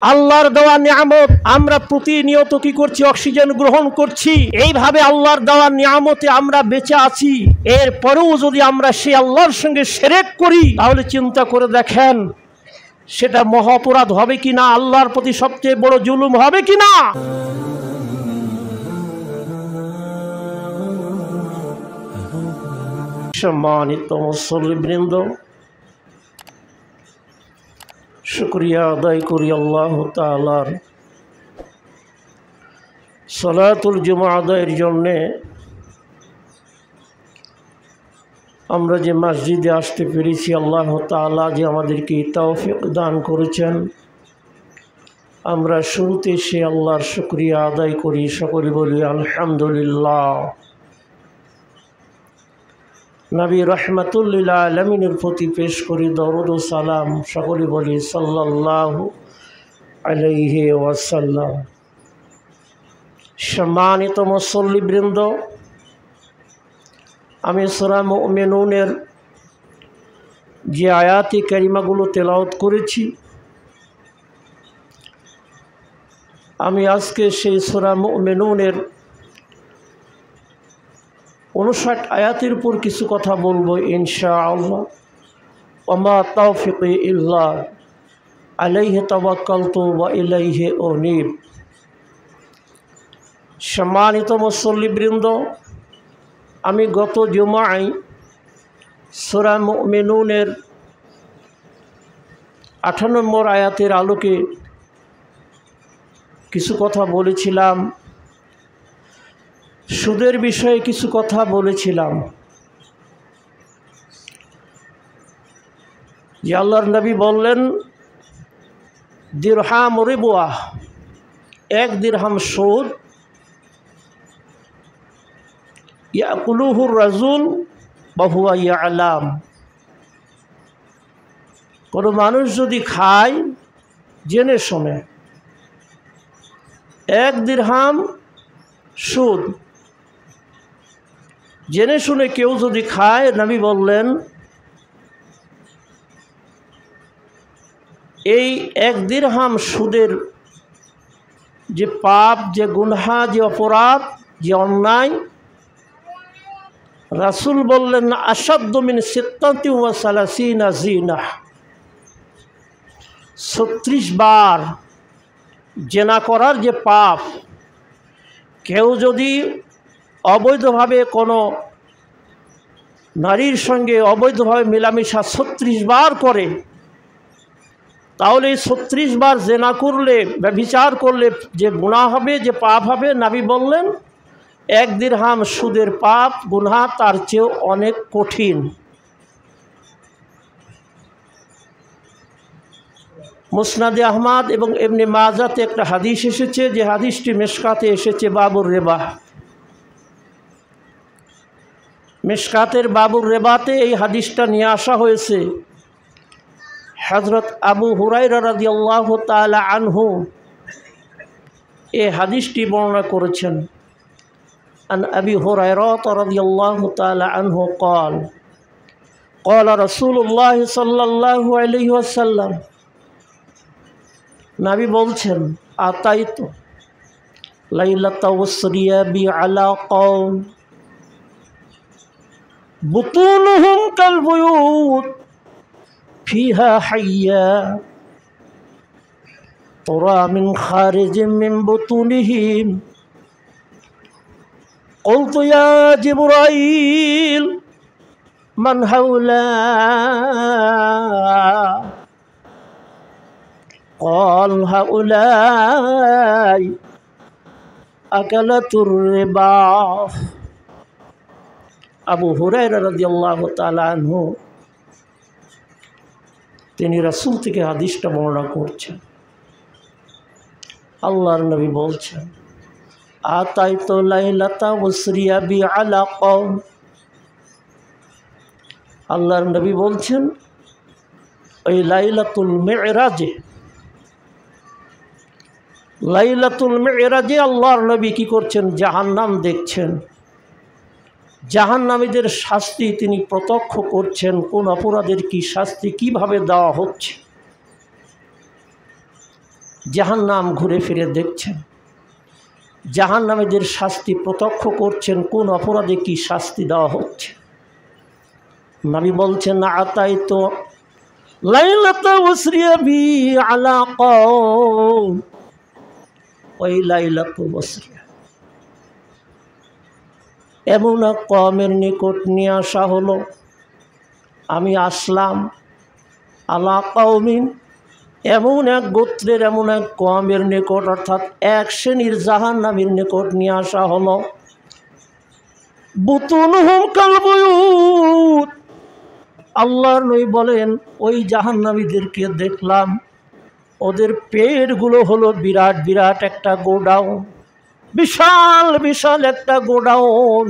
আল্লাহর দেওয়া নিয়ামত আমরা প্রতিনিয়ত কি করছি? অক্সিজেন গ্রহণ করছি। এইভাবে আল্লাহর দেওয়া নিয়ামতে আমরা বেঁচে আছি। এরপরেও যদি আমরা সেই আল্লাহর সঙ্গে শিরক করি, তাহলে চিন্তা করে দেখেন সেটা মহা অপরাধ হবে কিনা, আল্লাহর প্রতি সবচেয়ে বড় জুলুম হবে কিনা। সম্মানিত মুসল্লিবৃন্দ, শুকরিয়া আদায় করি আল্লাহ তাআলার। সালাতুল জুমা আদায়ের জন্যে আমরা যে মসজিদে আসতে পেরেছি, আল্লাহ তাআলা যে আমাদেরকে তৌফিক দান করেছেন, আমরা শুরুতে সে আল্লাহর শুকরিয়া আদায় করি। সকলে বলি আলহামদুলিল্লাহ। নবী রহমাতুল লিল আলামিনের প্রতি পেশ করি দরুদ ও সালাম। সকলে বলি সাল্লাল্লাহু আলাইহি ওয়াসাল্লাম। সম্মানিত মুসল্লিবৃন্দ, আমি সূরা মুমিনুনের যে আয়াতি কারিমাগুলো তেলাওয়াত করেছি, আমি আজকে সেই সূরা মুমিনুনের 59 আয়াতের উপর কিছু কথা বলবো ইনশাআল্লাহ। ওমা তাওফিকি ইল্লা আলাইহি তাওয়াক্কালতু ওয়া ইলাইহি উনীব। সম্মানিত মুসল্লিবৃন্দ, আমি গত জুমায় সূরা মুমিনুনের 58 নম্বর আয়াতের আলোকে কিছু কথা বলেছিলাম, সুদের বিষয়ে কিছু কথা বলেছিলাম। যে আল্লাহর নবী বললেন, দিরহাম রিবুয়া, 1 দিরহাম সুদ, ইয়াকুলুহুর রাজুল ওয়া হুয়া ইয়ালাম। কোনো মানুষ যদি খায় জেনে শুনে, 1 দিরহাম সুদ জেনে শুনে কেউ যদি খায়, নবী বললেন এই 1 দিরহাম সুদের যে পাপ, যে গুনহা, যে অপরাধ, যে অন্যায়, রাসূল বললেন আশাদ্দু মিন 36 জিনা, 36 বার জেনা করার যে পাপ। কেউ যদি অবৈধভাবে কোনো নারীর সঙ্গে অবৈধভাবে মেলামেশা 36 বার করে, তাহলে এই 36 বার জেনা করলে, ব্যভিচার করলে যে গুনাহ হবে, যে পাপ হবে, নবী বললেন 1 দিরহাম সুদের পাপ গুনাহ তার চেয়েও অনেক কঠিন। মুসনাদে আহমদ এবং ইবনে মাজাতে একটা হাদিস এসেছে, যে হাদিসটি মিশকাতে এসেছে বাবুর রেবা। মিশকাতের বাবুর রেবাতে এই হাদিসটা নিয়ে আসা হয়েছে। হযরত আবু হুরায়রা রাদিয়াল্লাহু তাআলা আনহু এই হাদিসটি বর্ণনা করেছেন। আন আবি হুরায়রা রাদিয়াল্লাহু তাআলা আনহু قال قال رسول الله صلى الله عليه وسلم, নবী বলছেন, আতাইতু লাইলাতা ওয়াসরিয়া বি আলা কওম বুতুনুহুম কাল বুয়ুত ফিহা হাইয়া তুরা মিন খারিজিম মিন বুতুনিহিম কুলতু ইয়া জিবরাইল মান হাউলা قال هؤلاء أكلة الربا। আবু হুরায়রা রাদিয়াল্লাহু তাআলা আনহু তিনি রাসূল থেকে হাদিসটা বর্ণনা করছেন। আল্লাহর নবী বলছেন, আতাইতু লাইলাতা ওয়াসরিয়া বি আলা কওম। আল্লাহর নবী বলছেন, ওই লাইলাতুল মিরাজে, লাইলাতুল মিরাজে আল্লাহর নবী কি করছেন? জাহান্নাম দেখছেন, জাহান্নামীদের শাস্তি তিনি প্রত্যক্ষ করছেন। কোন অপরাধের কি শাস্তি কিভাবে দেওয়া হচ্ছে। জাহান্নাম ঘুরে ফিরে দেখছেন, জাহান্নামীদের শাস্তি প্রত্যক্ষ করছেন, কোন অপরাধে কি শাস্তি দেওয়া হচ্ছে। নবী বলছেন, আতাইতু লাইলাতা উসরিয়া বি আলা কওম, ওই লাইলাতু উসরিয়া এমন এক কওমের নিকট নিয়ে আসা হলো, আমি আসলাম আলা কওমিন, এমন এক গোত্রের এমন এক কওমের নিকট, অর্থাৎ এক শ্রেণীর জাহান্নামীর নিকট নিয়ে আসা হলো। বুতুনহুম কাল বুয়ুত, আল্লাহর নবী বলেন ওই জাহান্নামীদেরকে দেখলাম, ওদের পেটগুলো হলো বিরাট বিরাট একটা গোডাউন, বিশাল বিশাল একটা গোডাউন,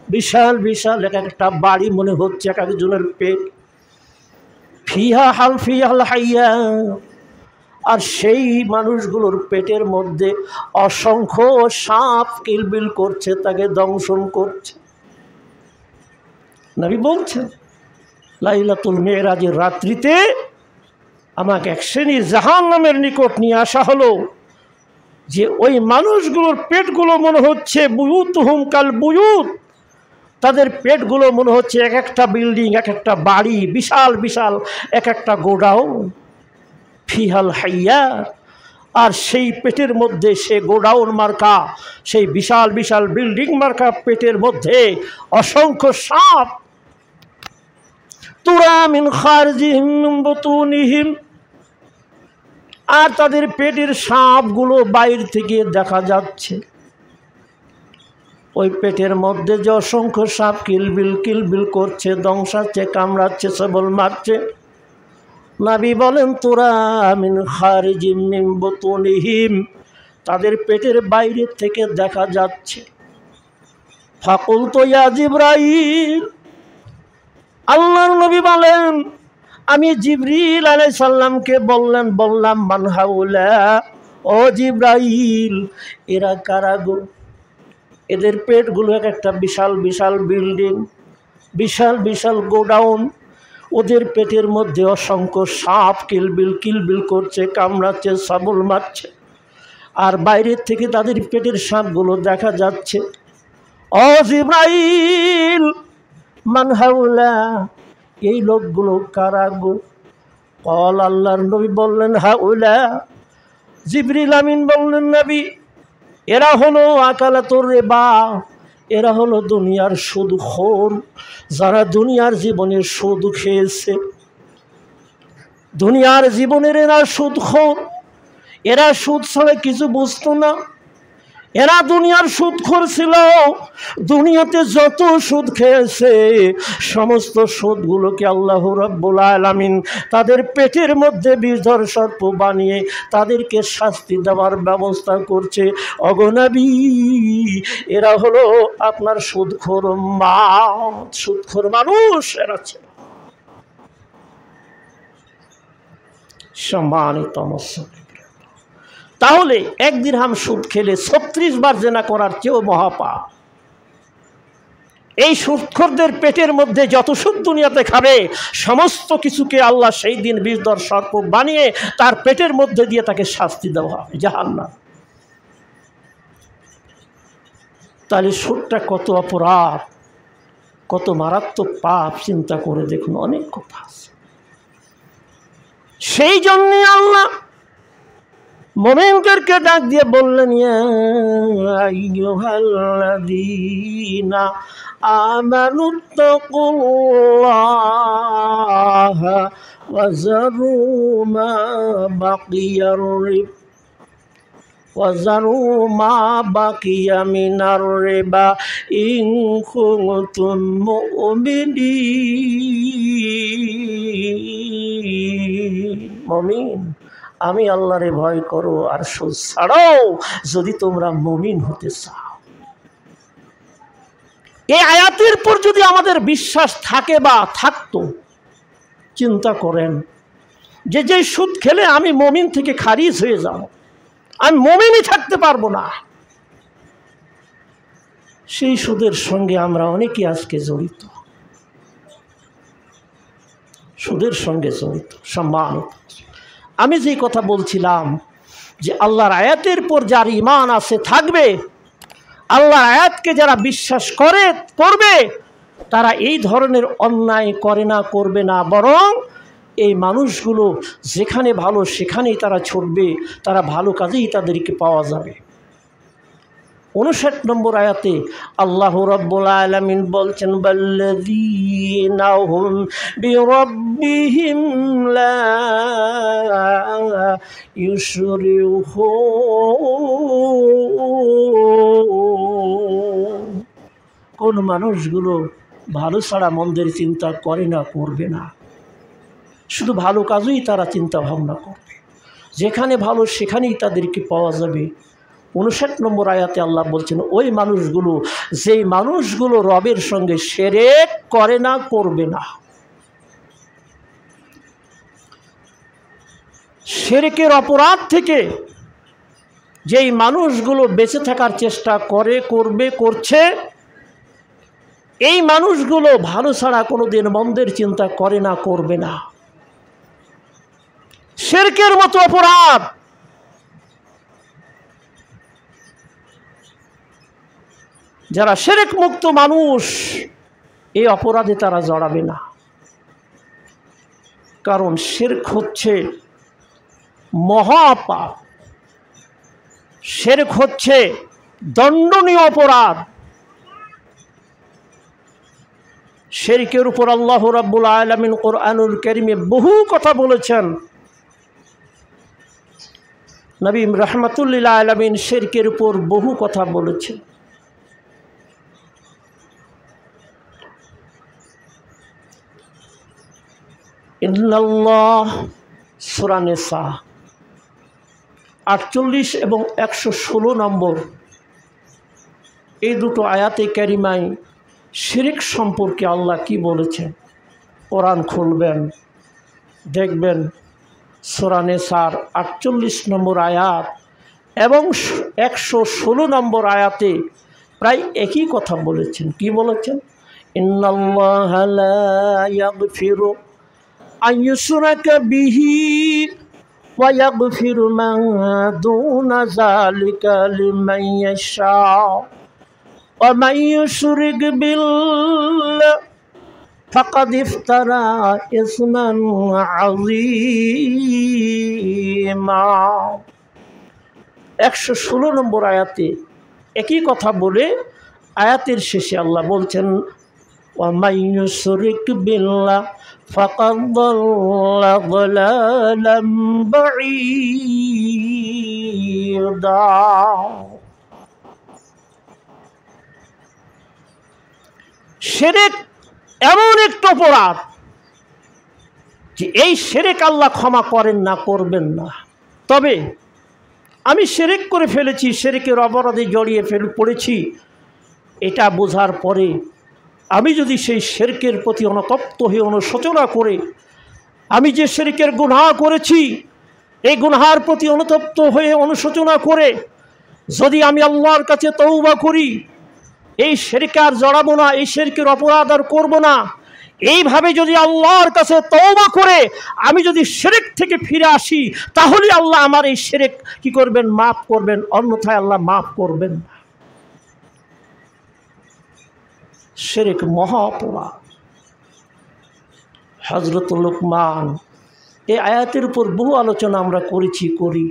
বিশাল বিশাল এক একটা বাড়ি মনে হচ্ছে এক একজনের পেট। ফিহা হাল ফিহাল হাইয়া, আর সেই মানুষগুলোর পেটের মধ্যে অসংখ্য সাপ কিলবিল করছে, তাকে দংশন করছে। নবী বলছেন লাইলাতুল মেরাজের রাত্রিতে আমাকে এক শ্রেণীর জাহান্নামের নিকট নিয়ে আসা হলো, যে ওই মানুষগুলোর পেটগুলো মনে হচ্ছে বুয়ুতুহুম কাল বুয়ুত, তাদের পেটগুলো মনে হচ্ছে এক একটা বিল্ডিং, এক একটা বাড়ি, বিশাল বিশাল এক একটা গোডাউন। ফিহাল হাইয়া, আর সেই পেটের মধ্যে সে গোডাউন মার্কা, সেই বিশাল বিশাল বিল্ডিং মার্কা পেটের মধ্যে অসংখ্য সাপ। তুরা মিন খারজিহিম মিন বুতুনিহিম, আর তাদের পেটের সাপগুলো বাইরে থেকে দেখা যাচ্ছে। ওই পেটের মধ্যে যে অসংখ্য সাপ কিলবিল কিলবিল করছে, দংশাচ্ছে, কামড়াচ্ছে, সবল মারছে। নবী বলেন তুরা মিন খারিজিম মিন বুতুনিহিম, তাদের পেটের বাইরে থেকে দেখা যাচ্ছে। ফাকুলতু ইয়া জিবরাইল, আল্লাহর নবী বলেন আমি জিবরিল আলাইহিস সালামকে বললাম মান হাউলা, ও জিবরাইল এরা কারা গো? এদের পেটগুলো এক একটা বিশাল বিশাল বিল্ডিং, বিশাল বিশাল গোডাউন, ওদের পেটের মধ্যে অসংখ্য সাপ কিলবিল কিলবিল করছে, কামড়াচ্ছে, সাবল মারছে, আর বাইরের থেকে তাদের পেটের সাপগুলো দেখা যাচ্ছে। ও জিবরাইল মান হাউলা, এই লোকগুলো কারা গো? কল, আল্লাহর নবী বললেন হাউলা, জিবরিল আমিন বললেন নবী এরা হলো আকালাতুর রিবা, এরা হলো দুনিয়ার সুদখোর, যারা দুনিয়ার জীবনে সুদ খেয়েছে, দুনিয়ার জীবনের এরা সুদখোর, এরা সুদ ছাড়া কিছু বুঝতো না। এরা দুনিয়ার সুদখোর ছিল, দুনিয়াতে যত সুদ খেয়েছে সমস্ত সুদগুলোকে আল্লাহ রাব্বুল আলামিন তাদের পেটের মধ্যে বিষধর সর্প বানিয়ে তাদেরকে শাস্তি দেওয়ার ব্যবস্থা করছে। ওগো নবী এরা হলো আপনার সুদখোর সুদখোর মানুষ এরা ছিল। সম্মানিত মুসলিম, তাহলে এক দিরহাম সুদ খেলে 36 বার জেনা করার চেয়েও মহাপাপ। এই সুদখোরদের পেটের মধ্যে যত সুদ দুনিয়াতে খাবে সমস্ত কিছুকে আল্লাহ সেই দিন বিষধর সর্প বানিয়ে তার পেটের মধ্যে দিয়ে তাকে শাস্তি দেওয়া হবে, জাহান্নাম। তাহলে সুদটা কত অপরাধ, কত মারাত্মক পাপ, চিন্তা করে দেখুন, অনেক কথা আছে। সেই জন্যে আল্লাহ মুমিনদেরকে ডাক দিয়ে বললেন ইয়া আইয়ুহাল্লাযীনা আমানুত্তাকুল্লাহা ওয়াযারু মা বাকিয়া মিনার রিবা ইন কুনতুম মুমিনিন। আমি আল্লাহরে ভয় করো আর সুদ ছাড়াও যদি তোমরা মুমিন হতে চাও। এই আয়াতের পর যদি আমাদের বিশ্বাস থাকে বা থাকতো, চিন্তা করেন যে যে সুদ খেলে আমি মুমিন থেকে খারিজ হয়ে যাব, আমি মুমিনই থাকতে পারবো না, সেই সুদের সঙ্গে আমরা অনেকে আজকে জড়িত, সুদের সঙ্গে জড়িত। সম্মানিত, আমি যে কথা বলছিলাম যে আল্লাহর আয়াতের পর যার ঈমান আছে থাকবে, আল্লাহর আয়াতকে যারা বিশ্বাস করবে তারা এই ধরনের অন্যায় করে না, করবে না, বরং এই মানুষগুলো যেখানে ভালো সেখানেই তারা ছুটবে, তারা ভালো কাজেই তাদেরকে পাওয়া যাবে। 59 নম্বর আয়াতে আল্লাহ রাব্বুল আলামিন বলছেন, বাল্লাযীনা হুম বিরাব্বিহিম লা ইউশরিকুন। কোন মানুষগুলো ভালো ছাড়া মন্দের চিন্তা করে না, করবে না, শুধু ভালো কাজই তারা চিন্তা ভাবনা করবে, যেখানে ভালো সেখানেই তাদেরকে পাওয়া যাবে। 59 নম্বর আয়াতে আল্লাহ বলছেন, ওই মানুষগুলো, যেই মানুষগুলো রবের সঙ্গে শিরক করে না, করবে না। শিরকের অপরাধ থেকে যেই মানুষগুলো বেঁচে থাকার চেষ্টা করছে, এই মানুষগুলো ভালো ছাড়া কোনোদিন মন্দের চিন্তা করে না, করবে না। শিরকের মতো অপরাধ যারা শিরক মুক্ত মানুষ, এই অপরাধে তারা জড়াবে না। কারণ শিরক হচ্ছে মহাপাপ, শিরক হচ্ছে দণ্ডনীয় অপরাধ। শিরকের উপর আল্লাহ রাব্বুল আলামিন কোরআনুল কারীমে বহু কথা বলেছেন। নবী রাহমাতুল লিল আলামিন শিরকের উপর বহু কথা বলেছেন। ইন্নাল্লাহ, সূরা নিসা 48 এবং 116 নম্বর এই দুটো আয়াতে কারিমায় শিরক সম্পর্কে আল্লাহ কি বলেছেন। কোরআন খুলবেন, দেখবেন সূরা নিসার 48 নম্বর আয়াত এবং 116 নম্বর আয়াতে প্রায় একই কথা বলেছেন। কি বলেছেন? ইন্নাল্লাহা লা ইয়াগফিরু আন ইউশরাকা বিহি ওয়া ইয়াগফিরু মা দুনা যালিকা লিমান ইয়াশা ওয়া মান ইউশরিক বিল্লাহি ফাকাদ ইফতারা ইসমান আযীমা। 116 নম্বর আয়াতে একই কথা বলে আয়াতের শেষে আল্লাহ বলছেন, ওয়া মান ইউশরিক বিল্লাহি ফাকাদ দাল্লা দালালাম বাঈদা। শিরক এমন একটা অপরাধ যে এই শিরক আল্লাহ ক্ষমা করেন না, করবেন না। তবে আমি শিরক করে ফেলেছি, শিরকের অপরাধে জড়িয়ে পড়েছি, এটা বোঝার পরে আমি যদি সেই শিরকের প্রতি অনুতপ্ত হয়ে অনুশোচনা করে, আমি যে শিরকের গুনাহ করেছি এই গুনাহের প্রতি অনুতপ্ত হয়ে অনুশোচনা করে যদি আমি আল্লাহর কাছে তওবা করি, এই শিরকে আর জড়াবো না, এই শিরকের অপরাধ আর করবো না, এইভাবে যদি আল্লাহর কাছে তওবা করে আমি যদি শিরক থেকে ফিরে আসি, তাহলে আল্লাহ আমার এই শিরক কি করবেন? মাফ করবেন, অন্যথায় আল্লাহ মাফ করবেন না। শিরক মহা অপরাধ। হযরত লুকমান, এই আয়াতের উপর বহু আলোচনা আমরা করি।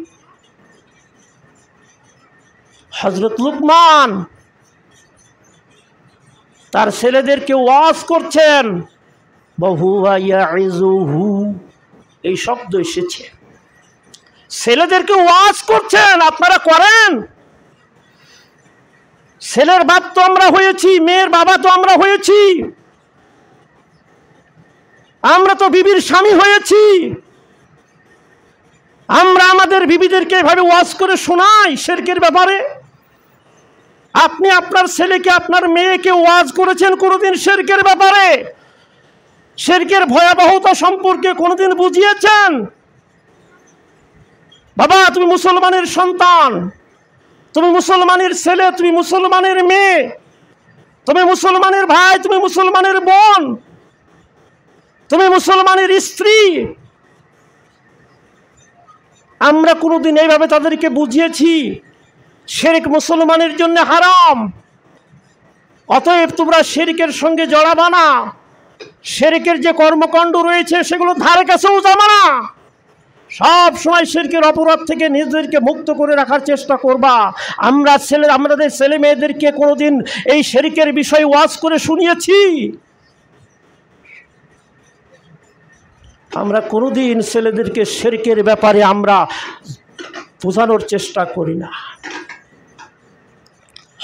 হযরত লুকমান তার ছেলেদেরকে ওয়াজ করছেন, ওয়াহুয়া ইয়াইযুহু, এই শব্দ এসেছে। ছেলেদেরকে ওয়াজ করছেন, আপনারা করেন। ছেলের বাপ তো আমরা হয়েছি, মেয়ের বাবা তো আমরা হয়েছি, আমরা তো বিবির স্বামী হয়েছি। আমরা আমাদের বিবিদেরকে এভাবে ওয়াজ করে শোনাই শিরকের ব্যাপারে। আপনি আপনার ছেলেকে, আপনার মেয়েকে ওয়াজ করেছেন কোনোদিন শিরকের ব্যাপারে? শিরকের ভয়াবহতা সম্পর্কে কোনোদিন বুঝিয়েছেন? বাবা, তুমি মুসলমানের সন্তান, তুমি মুসলমানের ছেলে, তুমি মুসলমানের মেয়ে, তুমি মুসলমানের ভাই, তুমি মুসলমানের বোন, তুমি মুসলমানের স্ত্রী। আমরা কোনোদিন এইভাবে তাদেরকে বুঝিয়েছি শিরক মুসলমানের জন্য হারাম, অতএব তোমরা শিরকের সঙ্গে জড়াবা না, শিরকের যে কর্মকাণ্ড রয়েছে সেগুলো ধারে কাছেও যাবা না, সব সময় শিরকের অপরাধ থেকে নিজেদেরকে মুক্ত করে রাখার চেষ্টা করবা। আমাদের ছেলে মেয়েদেরকে কোনোদিন এই শিরকের বিষয়ে ওয়াজ করে শুনিয়েছি? আমরা কোনোদিন ছেলেদেরকে শিরকের ব্যাপারে আমরা বোঝানোর চেষ্টা করি না।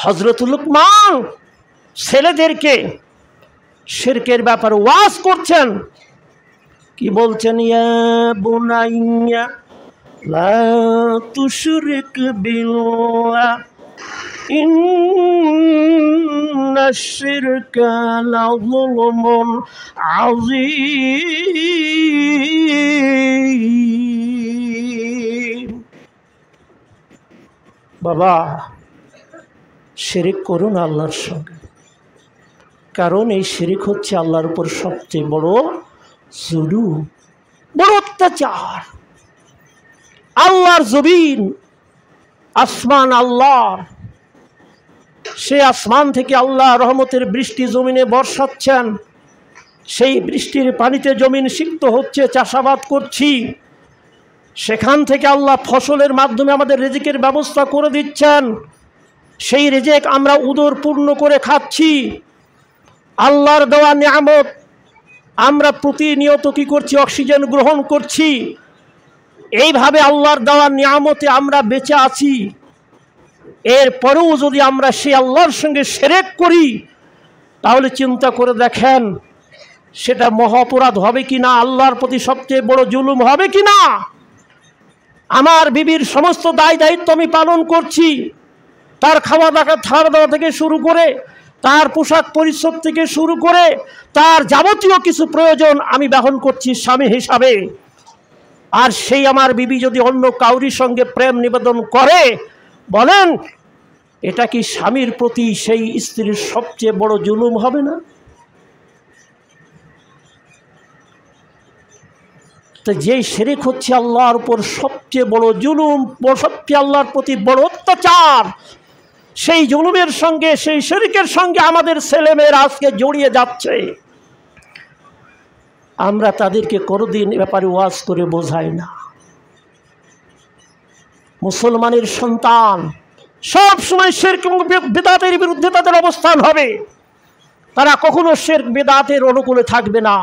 হযরত লুকমান ছেলেদেরকে শিরকের ব্যাপারে ওয়াজ করছেন, কি বলছেন? ইয়া বুনাইয়া লা তুশরিক বিল্লাহ ইন্নাশ শিরকা লাযুলমুন আযীম। বাবা, শিরক করুন আল্লাহর সঙ্গে, কারণ এই শিরক হচ্ছে আল্লাহর উপর সবচেয়ে বড় জুলুম, বড় অত্যাচার। আল্লাহর জমিন, আসমান আল্লাহর, সে আসমান থেকে আল্লাহ রহমতের বৃষ্টি জমিনে বর্ষাচ্ছেন, সেই বৃষ্টির পানিতে জমিন সিক্ত হচ্ছে, চাষাবাদ করছি, সেখান থেকে আল্লাহ ফসলের মাধ্যমে আমাদের রিজিকের ব্যবস্থা করে দিচ্ছেন, সেই রিজিক আমরা উদর পূর্ণ করে খাচ্ছি। আল্লাহর দেওয়া নিয়ামত, আমরা প্রতিনিয়ত কি করছি? অক্সিজেন গ্রহণ করছি। এইভাবে আল্লাহর দেওয়া নিয়ামতে আমরা বেঁচে আছি। এরপরেও যদি আমরা সেই আল্লাহর সঙ্গে শিরক করি, তাহলে চিন্তা করে দেখেন সেটা মহাপরাধ হবে কি না, আল্লাহর প্রতি সবচেয়ে বড় জুলুম হবে কি না। আমার বিবির সমস্ত দায় দায়িত্ব আমি পালন করছি, তার খাওয়া দাওয়া থেকে শুরু করে, তার পোশাক পরিচ্ছদ থেকে শুরু করে, তার যাবতীয় কিছু প্রয়োজন আমি বহন করছি স্বামী হিসাবে। আর সেই আমার বিবি যদি অন্য কাউরির সঙ্গে প্রেম নিবেদন করে, বলেন এটা কি স্বামীর প্রতি সেই স্ত্রীর সবচেয়ে বড় জুলুম হবে না? তো যেই শিরক হচ্ছে আল্লাহর উপর সবচেয়ে বড় জুলুম, সবচেয়ে আল্লাহর প্রতি বড় অত্যাচার, সেই জুলুমের সঙ্গে, সেই শিরকের সঙ্গে আমাদের ছেলেমেয়েরা আজকে জড়িয়ে যাচ্ছে। আমরা তাদেরকে কোনোদিন এ ব্যাপারে ওয়াজ করে বোঝাই না। মুসলমানের সন্তান সব সময় শিরক এবং বিদআতের বিরুদ্ধে তাদের অবস্থান হবে, তারা কখনো শিরক বিদআতের অনুকূলে থাকবে না।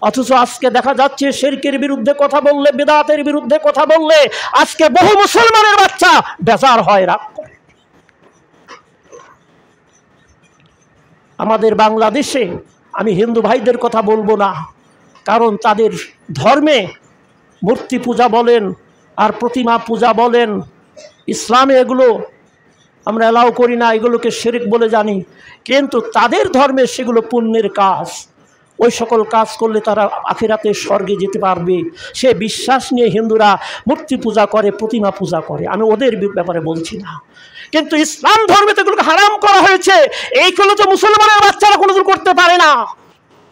অথচ আজকে দেখা যাচ্ছে শিরকের বিরুদ্ধে কথা বললে, বিদআতের বিরুদ্ধে কথা বললে আজকে বহু মুসলমানের বাচ্চা বেজার হয়, রাগ করে। আমাদের বাংলাদেশে আমি হিন্দু ভাইদের কথা বলবো না, কারণ তাদের ধর্মে মূর্তি পূজা বলেন আর প্রতিমা পূজা বলেন, ইসলামে এগুলো আমরা এলাও করি না, এগুলোকে শিরক বলে জানি। কিন্তু তাদের ধর্মে সেগুলো পুণ্যের কাজ, ওই সকল কাজ করলে তারা আখিরাতে স্বর্গে যেতে পারবে, সে বিশ্বাস নিয়ে হিন্দুরা মূর্তি পূজা করে, প্রতিমা পূজা করে। আমি ওদের ব্যাপারে বলছি না, কিন্তু ইসলাম ধর্মে তো এগুলোকে হারাম করা হয়েছে। এইগুলো তো মুসলমানের বাচ্চারা কোনোদিন করতে পারে না।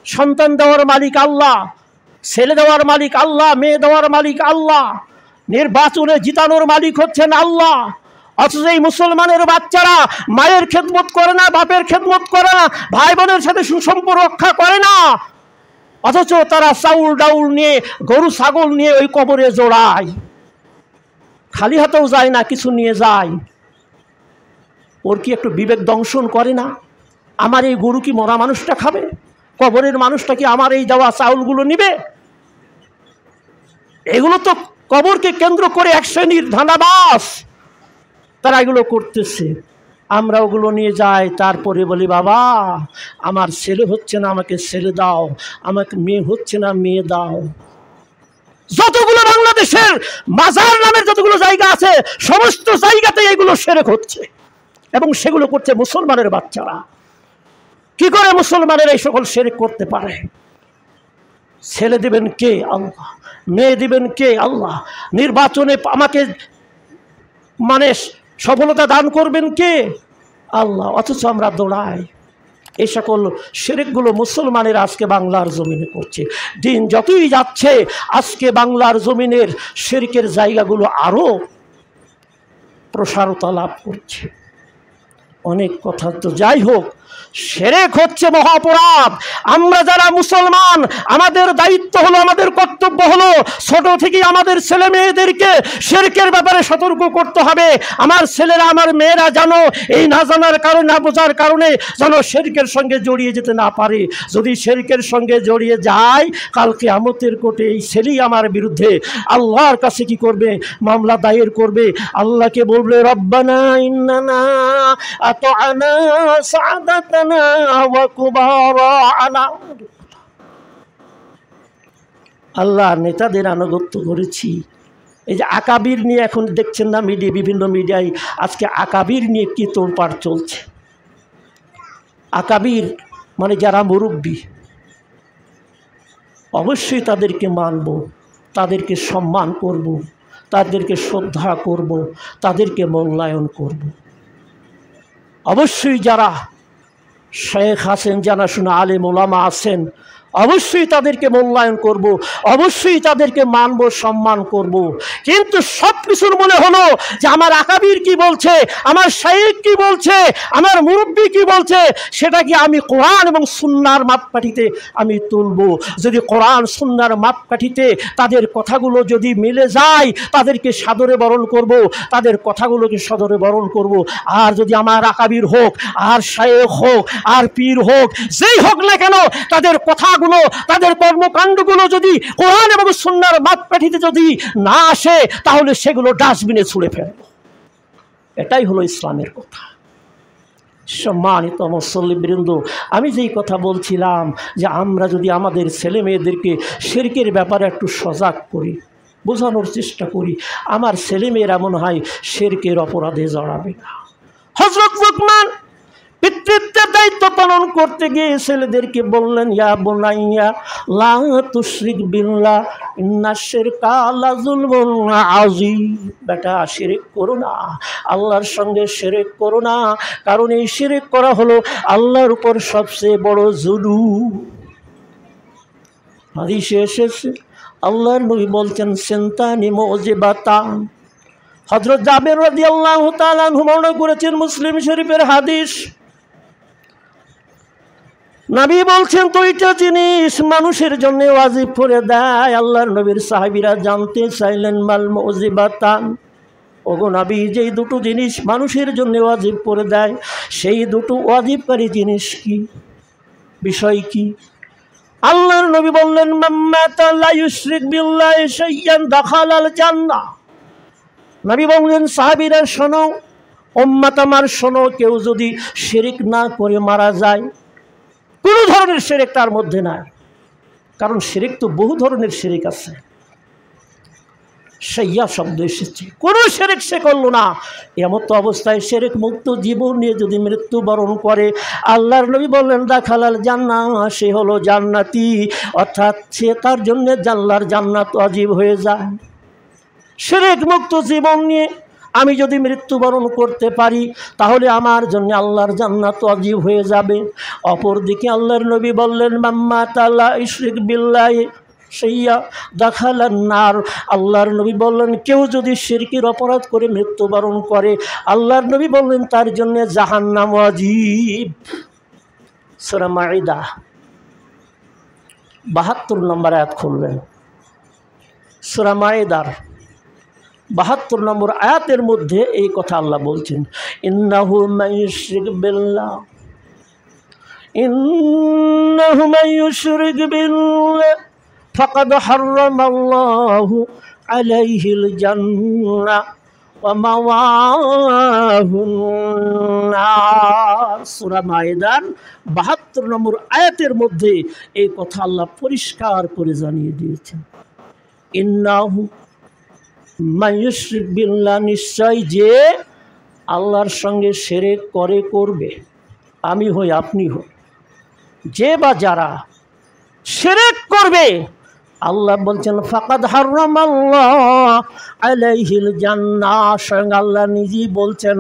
সন্তান দেওয়ার মালিক আল্লাহ, ছেলে দেওয়ার মালিক আল্লাহ, মেয়ে দেওয়ার মালিক আল্লাহ, নির্বাচনে জিতানোর মালিক হচ্ছেন আল্লাহ। অথচ এই মুসলমানের বাচ্চারা মায়ের খেদমত করে না, বাপের খেদমত করে না, ভাই বোনের সাথে সুসম্পর্ক রক্ষা করে না, অথচ তারা চাউল ডাউল নিয়ে, গরু ছাগল নিয়ে ওই কবরে জোড়ায়, খালি হাতেও যায় না, কিছু নিয়ে যায়। ওর কি একটু বিবেক দংশন করে না? আমার এই গরু কি মরা মানুষটা খাবে? কবরের মানুষটা কি আমার এই দেওয়া চাউলগুলো নিবে? এগুলো তো কবরকে কেন্দ্র করে এক শ্রেণীর ধান্দাবাজ, তারা এগুলো করতেছে। আমরা ওগুলো নিয়ে যাই, তারপরে বলি বাবা আমার ছেলে হচ্ছে না, আমাকে ছেলে দাও, আমাকে মেয়ে হচ্ছে না, মেয়ে দাও। যতগুলো বাংলাদেশের মাজার নামের যতগুলো জায়গা আছে, সমস্ত জায়গাতে এগুলো শিরক হচ্ছে, এবং সেগুলো করছে মুসলমানের বাচ্চারা। কি করে মুসলমানের এই সকল শিরক করতে পারে? ছেলে দিবেন কে? আল্লাহ। মেয়ে দিবেন কে? আল্লাহ। নির্বাচনে আমাকে সফলতা দান করবেন কে? আল্লাহ। অথচ আমরা দৌড়াই, এই সকল শিরকগুলো মুসলমানের আজকে বাংলার জমিনে করছে। দিন যতই যাচ্ছে আজকে বাংলার জমিনের শিরকের জায়গাগুলো আরও প্রসারতা লাভ করছে। অনেক কথা তো যাই হোক, শিরক হচ্ছে মহাপরাধ। আমরা যারা মুসলমান, আমাদের দায়িত্ব হলো, আমাদের কর্তব্য হলো ছোট থেকে আমাদের ছেলে মেয়েদেরকে শিরকের ব্যাপারে সতর্ক করতে হবে। আমার ছেলেরা, আমার মেয়েরা যেন এই না জানার কারণে, না বোঝার কারণে যেন শিরকের সঙ্গে জড়িয়ে যেতে না পারে। যদি শিরকের সঙ্গে জড়িয়ে যায়, কাল কিয়ামতের কোর্টে এই ছেলেই আমার বিরুদ্ধে আল্লাহর কাছে কি করবে? মামলা দায়ের করবে। আল্লাহকে বলবে, রব্বানা ইন্নানা আতা'না সা'দাতানা ওয়া কুবারা'না। আল্লাহ নেতাদের আনুগত্য করেছি। এই যে আকাবির নিয়ে এখন দেখছেন না মিডিয়া, বিভিন্ন মিডিয়ায় আজকে আকাবির নিয়ে কি তোলপাড় চলছে। আকাবির মানে যারা মুরব্বী, অবশ্যই তাদেরকে মানব, তাদেরকে সম্মান করব, তাদেরকে শ্রদ্ধা করব, তাদেরকে মূল্যায়ন করব। অবশ্যই যারা শেখ আছেন, জানাশোনা আলেম ওলামা আছেন, অবশ্যই তাদেরকে মূল্যায়ন করব, অবশ্যই তাদেরকে মানব, সম্মান করব। কিন্তু সব কিছুর মনে হলো যে আমার আকাবির কি বলছে, আমার শাইখ কি বলছে, আমার মুরব্বী কি বলছে, সেটা কি আমি কোরআন এবং সুন্নাহর মাপকাঠিতে আমি তুলব। যদি কোরআন সুন্নাহর মাপকাঠিতে তাদের কথাগুলো যদি মিলে যায়, তাদেরকে সাদরে বরণ করব, তাদের কথাগুলোকে সাদরে বরণ করব। আর যদি আমার আকাবির হোক, আর শাইখ হোক, আর পীর হোক, যেই হোক না কেন, তাদের কথা, তাদের কর্মকাণ্ডগুলো যদি কোরআন এবং সুন্নাহর মাপকাঠিতে যদি না আসে, তাহলে সেগুলো ডাস্টবিনে ছুঁড়ে ফেলব। এটাই হলো ইসলামের কথা। সম্মানিত মুসল্লিবৃন্দ, আমি যেই কথা বলছিলাম যে আমরা যদি আমাদের ছেলে মেয়েদেরকে শিরকের ব্যাপারে একটু সজাগ করি, বোঝানোর চেষ্টা করি, আমার ছেলে মেয়েরা মনে হয় শিরকের অপরাধে জড়াবে না। হযরত লুকমান পিতৃত্বের দায়িত্ব পালন করতে গিয়ে ছেলেদেরকে বললেন, ইয়া বুনাইয়া লা তুশরিক বিল্লাহ ইন্নাশ শিরকা লাযুলমুন আযীম। বেটা, শিরক করো না, আল্লাহর সঙ্গে শিরক করো না, কারণ এই শিরক করা হলো আল্লাহর উপর সবচেয়ে বড় জুলুম। হাদিসে এসেছে, আল্লাহর নবী বলছেন, সিনতানি মুজিবাতান। হযরত জাবের রাদিয়াল্লাহু তাআলা আনহু বর্ণনা করেছেন মুসলিম শরীফের হাদিস। নবী বলছেন, দুইটা জিনিস মানুষের জন্য ওয়াজিব করে দেয়। আল্লাহর নবীর সাহাবীরা জানতে চাইলেন, মাল মুজিবাতান। ওগো নবী, যেই দুটো জিনিস মানুষের জন্য ওয়াজিব করে দেয়, সেই দুটো ওয়াজিবকারী জিনিস কি, বিষয় কি? আল্লাহর নবী বললেন, মাম্মাতা লা ইউশরিক বিল্লাহি শাইয়ান দাখালাল জান্নাহ। নবী বললেন, সাহাবীরা শোনো, উম্মত আমার শোনো, কেউ যদি শিরক না করে মারা যায়, কোনো ধরনের শিরক তার মধ্যে নাই, কারণ শিরক তো বহু ধরনের শিরক আছে। শাইয়া শব্দ এসেছে, কোনো শিরক সে করলো না, এমত অবস্থায় শিরক মুক্ত জীবন নিয়ে যদি মৃত্যুবরণ করে, আল্লাহর নবী বললেন, দাখালাল জান্নাহ, সে হলো জান্নাতি, অর্থাৎ সে তার জন্য আল্লাহর জান্নাত ওয়াজিব হয়ে যায়। শিরক মুক্ত জীবন নিয়ে আমি যদি মৃত্যুবরণ করতে পারি, তাহলে আমার জন্য আল্লাহর জান্নাত ওয়াজিব হয়ে যাবে। অপরদিকে আল্লাহর নবী বললেন, মাম্মাতা লা ইউশরিক বিল্লাহি শাইয়া দাখালান নার। আল্লাহর নবী বললেন, কেউ যদি শিরকের অপরাধ করে মৃত্যুবরণ করে, আল্লাহর নবী বললেন তার জন্য জাহান্নাম ওয়াজিব। সূরা মাইদা ৭২ নম্বর আয়াত খুলবেন। সূরা মাইদার ৭২ নম্বর আয়াতের মধ্যে এই কথা আল্লাহ বলছেন, ইন্নাহু মান ইউশরিক বিল্লাহ, ইন্নাহু মান ইউশরিক বিল্লাহ ফাকাদ হারামাল্লাহু আলাইহিল জান্নাহ ওয়া মাওয়াহুন নার। সূরা মাইদার ৭২ নম্বর আয়াতের মধ্যে এই কথা আল্লাহ পরিষ্কার করে জানিয়ে দিয়েছেন। ইন্নাহু মান ইউশরিক বিল্লাহ, নিশ্চয় যে আল্লাহর সঙ্গে শিরক করবে, আমি হই, আপনি হই, যে বা যারা শিরক করবে, আল্লাহ বলছেন ফাকাদ হারামাল্লাহ আলাইহিল জান্নাহ, স্বয়ং আল্লাহ নিজেই বলছেন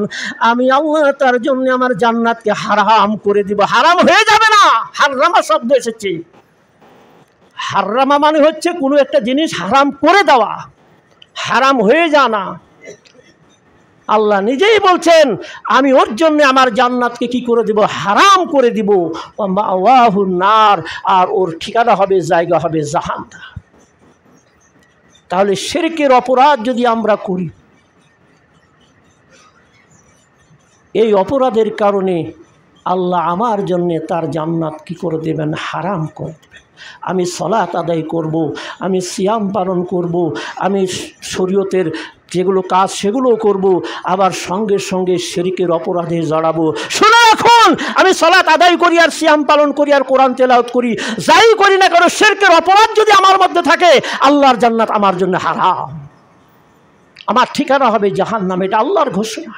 আমি আল্লাহ তার জন্য আমার জান্নাতকে হারাম করে দিব। হারাম হয়ে যাবে না, হারামা শব্দ এসেছে। হারামা মানে হচ্ছে কোনো একটা জিনিস হারাম করে দেওয়া, হারাম হয়ে যাওয়া। আল্লাহ নিজেই বলছেন আমি ওর জন্য আমার জান্নাতকে কি করে দিব, হারাম করে দিব। ওয়া মাওয়াহুন নার, আর ওর ঠিকানা হবে, জায়গা হবে জাহান্নাম। তাহলে শিরকের অপরাধ যদি আমরা করি, এই অপরাধের কারণে আল্লাহ আমার জন্যে তার জান্নাত কি করে দেবেন, হারাম করে দেবেন। আমি সালাত আদায় করব, আমি সিয়াম পালন করব, আমি শরীয়তের যেগুলো কাজ সেগুলো করব, আবার সঙ্গে সঙ্গে শিরকের অপরাধে জড়াবো। শুনে রাখুন, আমি সালাত আদায় করি আর সিয়াম পালন করি আর কোরআন তেলাওয়াত করি, যাই করি না কেন, শিরকের অপরাধ যদি আমার মধ্যে থাকে, আল্লাহর জান্নাত আমার জন্য হারাম, আমার ঠিকানা হবে জাহান্নাম। এটা আল্লাহর ঘোষণা।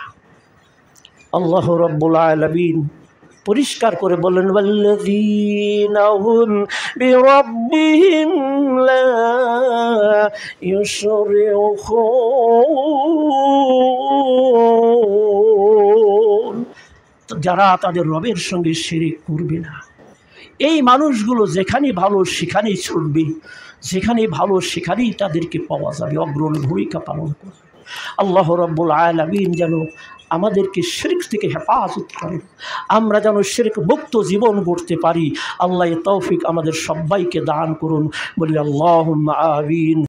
আল্লাহ রাব্বুল আলামিন পরিষ্কার করে বলেন ওয়াল্লাযীনা হুম বিরাব্বিহিম লা ইউশরিকুন, যারা তাদের রবের সঙ্গে শিরক করবে না। এই মানুষগুলো যেখানে ভালো সেখানেই ছুটবে, যেখানে ভালো সেখানেই তাদেরকে পাওয়া যাবে, অগ্রণী ভূমিকা পালন করবে। আল্লাহ রাব্বুল আলামিন যেন আমাদেরকে শিরক থেকে হেফাজত করেন, আমরা যেন শিরক মুক্ত জীবন গড়তে পারি। আল্লাহ তৌফিক আমাদের সবাইকে দান করুন, বলি আল্লাহুম্মা আমিন।